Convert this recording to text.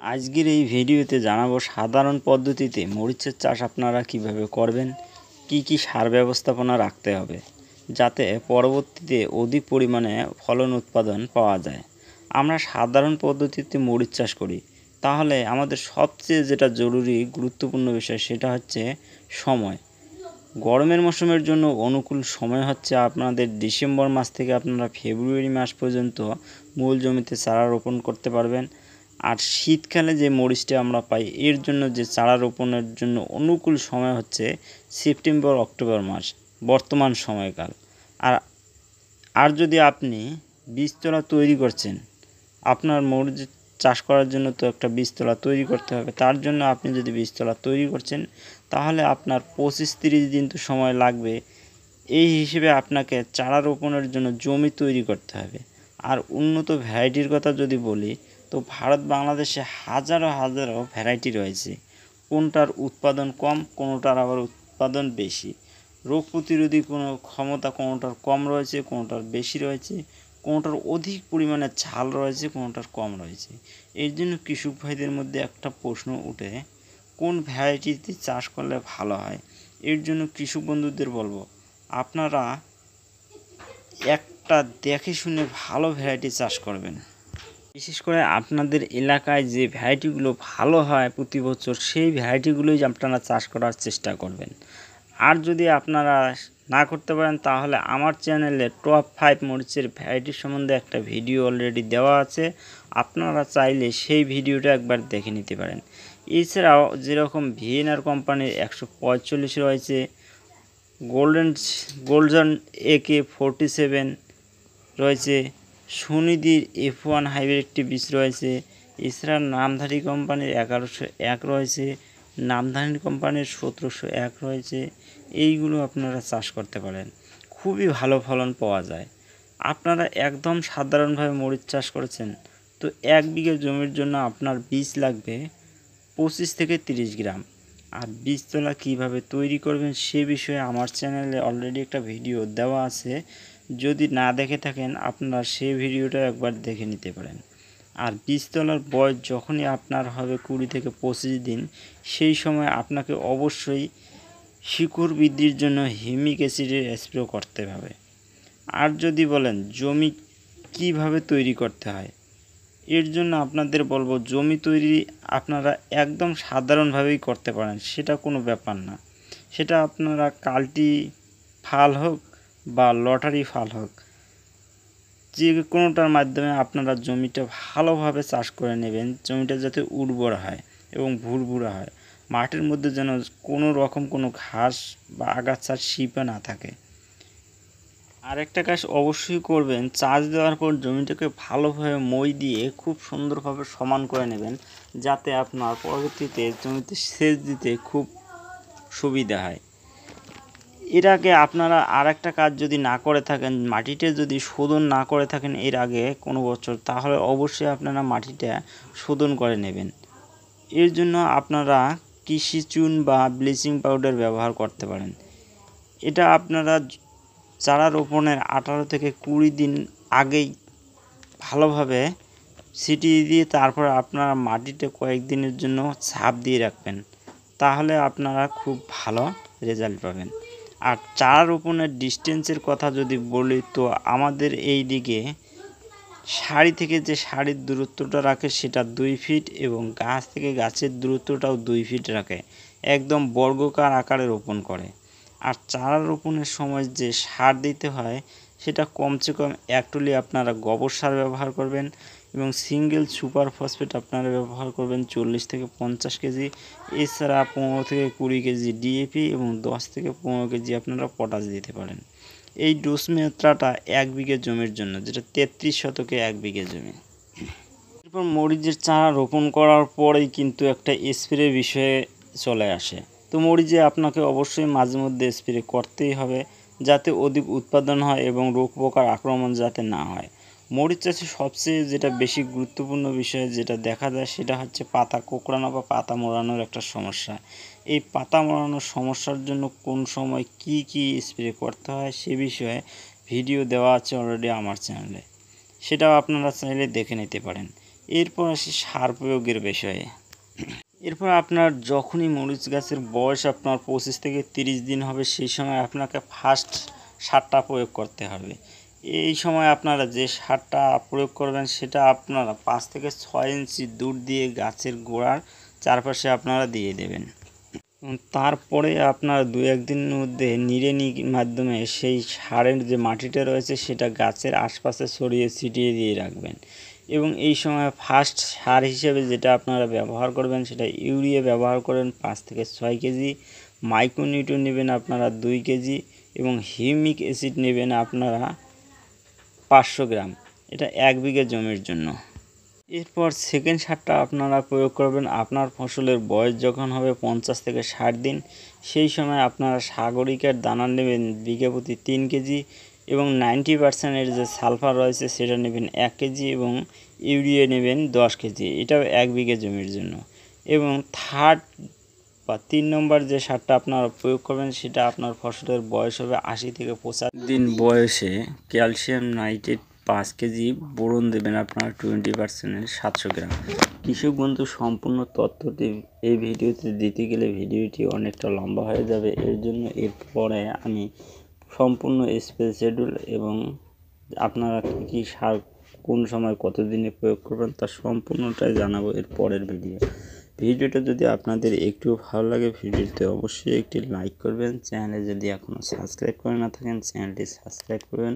আজকের এই ভিডিওতে জানাবো সাধারণ পদ্ধতিতে মরিচের চাষ আপনারা কিভাবে করবেন, কি সার ব্যবস্থাপনা রাখতে হবে যাতে পরবর্তীতে অধিক পরিমাণে ফলন উৎপাদন পাওয়া যায়। আমরা সাধারণ পদ্ধতিতে মরিচ চাষ করি, তাহলে আমাদের সবচেয়ে যেটা জরুরি গুরুত্বপূর্ণ বিষয় সেটা হচ্ছে সময়। গরমের মৌসুমের জন্য অনুকূল সময় হচ্ছে আপনাদের ডিসেম্বর মাস থেকে আপনারা ফেব্রুয়ারি মাস পর্যন্ত মূল জমিতে চারা রোপণ করতে পারবেন। আর শীতকালে যে মরিচটা আমরা পাই এর জন্য যে চারা রোপণের জন্য অনুকূল সময় হচ্ছে সেপ্টেম্বর অক্টোবর মাস, বর্তমান সময়কাল। আর আর যদি আপনি বীজতলা তৈরি করছেন, আপনার মরিচ চাষ করার জন্য তো একটা বীজতলা তৈরি করতে হবে। তার জন্য আপনি যদি বীজতলা তৈরি করছেন তাহলে আপনার 25-30 দিন তো সময় লাগবে। এই হিসেবে আপনাকে চারা রোপণের জন্য জমি তৈরি করতে হবে। আর উন্নত ভ্যারাইটির কথা যদি বলি তো ভারত বাংলাদেশে হাজারো হাজারো ভ্যারাইটি রয়েছে। কোনটার উৎপাদন কম, কোনোটার আবার উৎপাদন বেশি। রোগ প্রতিরোধী কোনো ক্ষমতা কোনোটার কম রয়েছে, কোনোটার বেশি রয়েছে, কোনোটার অধিক পরিমাণে ঝাল রয়েছে, কোনোটার কম রয়েছে। এর জন্য কৃষক ভাইদের মধ্যে একটা প্রশ্ন উঠে, কোন ভ্যারাইটিতে চাষ করলে ভালো হয়। এর জন্য কৃষক বন্ধুদের বলবো, আপনারা একটা দেখে শুনে ভালো ভ্যারাইটি চাষ করবেন। বিশেষ করে আপনাদের এলাকায় যে ভ্যারাইটিগুলো ভালো হয় প্রতি বছর সেই ভ্যারাইটিগুলোই আপনারা চাষ করার চেষ্টা করবেন। আর যদি আপনারা না করতে পারেন তাহলে আমার চ্যানেলে টপ 5 মরিচের ভ্যারাইটি সম্বন্ধে একটা ভিডিও অলরেডি দেওয়া আছে, আপনারা চাইলে সেই ভিডিওটা একবার দেখে নিতে পারেন। এছাড়াও যেরকম ভিএনআর কোম্পানির 145 রয়েছে, গোল্ডন AK-47 রয়েছে, সুনিধির F1 হাইব্রিড একটি বীজ রয়েছে। এছাড়া নামধারী কোম্পানির 1101 রয়েছে, নামধারী কোম্পানির 1701 রয়েছে। এইগুলো আপনারা চাষ করতে পারেন, খুবই ভালো ফলন পাওয়া যায়। আপনারা একদম সাধারণভাবে মরিচ চাষ করেছেন তো 1 বিঘা জমির জন্য আপনার বীজ লাগবে 25 থেকে 30 গ্রাম। আর বীজতলা কীভাবে তৈরি করবেন সে বিষয়ে আমার চ্যানেলে অলরেডি একটা ভিডিও দেওয়া আছে, যদি না দেখে থাকেন আপনারা সেই ভিডিওটা একবার দেখে নিতে পারেন। আর বীজতলার বয়স যখনই আপনার হবে 20 থেকে 25 দিন, সেই সময় আপনাকে অবশ্যই শিকড় বৃদ্ধির জন্য হিউমিক অ্যাসিডের স্প্রে করতে হবে। আর যদি বলেন জমি কিভাবে তৈরি করতে হয়, এর জন্য আপনাদের বলবো জমি তৈরি আপনারা একদম সাধারণভাবেই করতে পারেন, সেটা কোনো ব্যাপার না। সেটা আপনারা কাল্টি ফাল হোক বা লটারি ফাল হোক, যে কোনোটার মাধ্যমে আপনারা জমিটা ভালোভাবে চাষ করে নেবেন। জমিটা যাতে উর্বর হয় এবং ভুরভুরা হয়, মাটির মধ্যে যেন কোনো রকম কোনো ঘাস বা আগাছার শিপা না থাকে। আর একটা কাজ অবশ্যই করবেন, চাষ দেওয়ার পর জমিটাকে ভালোভাবে মই দিয়ে খুব সুন্দরভাবে সমান করে নেবেন, যাতে আপনার পরবর্তীতে জমিতে সেচ দিতে খুব সুবিধা হয়। এর আগে আপনারা আর একটা কাজ যদি না করে থাকেন, মাটিটা যদি শোধন না করে থাকেন এর আগে কোনো বছর, তাহলে অবশ্যই আপনারা মাটিটা শোধন করে নেবেন। এর জন্য আপনারা কৃষি চুন বা ব্লিচিং পাউডার ব্যবহার করতে পারেন। এটা আপনারা চারা রোপণের 18 থেকে 20 দিন আগেই ভালোভাবে ছিটিয়ে দিয়ে তারপর আপনারা মাটিতে কয়েকদিনের জন্য ছাপ দিয়ে রাখবেন, তাহলে আপনারা খুব ভালো রেজাল্ট পাবেন। আর চারা রোপণের ডিস্টেন্সের কথা যদি বলি তো আমাদের এই দিকে সারি থেকে যে সারির দূরত্বটা রাখে সেটা 2 ফিট এবং গাছ থেকে গাছের দূরত্বটাও 2 ফিট রাখে, একদম বর্গাকার আকারে রোপণ করে। আর চারা রোপণের সময় যে সার দিতে হয় সেটা কমসে কম 1 টলি আপনারা গোবর সার ব্যবহার করবেন এবং সিঙ্গেল সুপার ফসফেট আপনারা ব্যবহার করবেন 40 থেকে 50 কেজি। এছাড়া 15 থেকে 20 কেজি ডিএপি এবং 10 থেকে 15 কেজি আপনারা পটাশ দিতে পারেন। এই ডোজ মাত্রাটা 1 বিঘা জমির জন্য, যেটা 33 শতকে 1 বিঘা জমি। এরপর মরিচের চারা রোপণ করার পরেই কিন্তু একটা স্প্রে বিষয়ে চলে আসে। তো মরিচে আপনাকে অবশ্যই মাঝে মধ্যে স্প্রে করতেই হবে, যাতে অধিক উৎপাদন হয় এবং রোগ পোকার আক্রমণ যাতে না হয়। মরিচ চাষে সবচেয়ে যেটা বেশি গুরুত্বপূর্ণ বিষয় যেটা দেখা যায় সেটা হচ্ছে পাতা কোঁকড়ানো বা পাতা মোড়ানোর একটা সমস্যা। এই পাতা মোড়ানোর সমস্যার জন্য কোন সময় কি স্প্রে করতে হয় সে বিষয়ে ভিডিও দেওয়া আছে অলরেডি আমার চ্যানেলে, সেটাও আপনারা চাইলে দেখে নিতে পারেন। এরপর আসি সার প্রয়োগের বিষয়ে। এরপর আপনার যখনই মরিচ গাছের বয়স আপনার 25 থেকে 30 দিন হবে, সেই সময় আপনাকে ফার্স্ট সারটা প্রয়োগ করতে হবে। এই সময় আপনারা যে সারটা প্রয়োগ করবেন সেটা আপনারা 5 থেকে 6 ইঞ্চি দূর দিয়ে গাছের গোড়ার চারপাশে আপনারা দিয়ে দেবেন। তারপরে আপনারা 2-1 দিনের মধ্যে নিড়ানির মাধ্যমে সেই সারের যে মাটিটা রয়েছে সেটা গাছের আশপাশে ছড়িয়ে ছিটিয়ে দিয়ে রাখবেন। এবং এই সময় ফার্স্ট সার হিসেবে যেটা আপনারা ব্যবহার করবেন সেটা ইউরিয়া ব্যবহার করেন 5 থেকে 6 কেজি, মাইক্রোনিউট্রন নেবেন আপনারা 2 কেজি এবং হিউমিক অ্যাসিড নেবেন আপনারা 500 গ্রাম। এটা 1 বিঘা জমির জন্য। এরপর সেকেন্ড সারটা আপনারা প্রয়োগ করবেন আপনার ফসলের বয়স যখন হবে 50 থেকে 60 দিন, সেই সময় আপনারা সাগরিকার দানা নেবেন বিঘা প্রতি 3 কেজি এবং 90% যে সালফার রয়েছে সেটা নেবেন 1 কেজি এবং ইউরিয়া নেবেন 10 কেজি। এটাও 1 বিঘা জমির জন্য। এবং থার্ড বা 3 নম্বর যে সারটা আপনারা প্রয়োগ করবেন সেটা আপনার ফসলের বয়স হবে 80 থেকে 85 দিন বয়সে ক্যালসিয়াম নাইট্রেট 5 কেজি, বোরন দেবেন আপনারা 20% 700 গ্রাম। কৃষক বন্ধু সম্পূর্ণ তথ্যটি এই ভিডিওতে দিতে গেলে ভিডিওটি অনেকটা লম্বা হয়ে যাবে, এর জন্য এরপরে আমি সম্পূর্ণ স্প্রে শিডিউল এবং আপনারা কী সার কোন সময় কত দিনে প্রয়োগ করবেন তার সম্পূর্ণটাই জানাবো এর পরের ভিডিওটা যদি আপনাদের একটু ভালো লাগে ভিডিওতে অবশ্যই একটি লাইক করবেন। চ্যানেলে যদি এখনও সাবস্ক্রাইব করে না থাকেন চ্যানেলটি সাবস্ক্রাইব করবেন।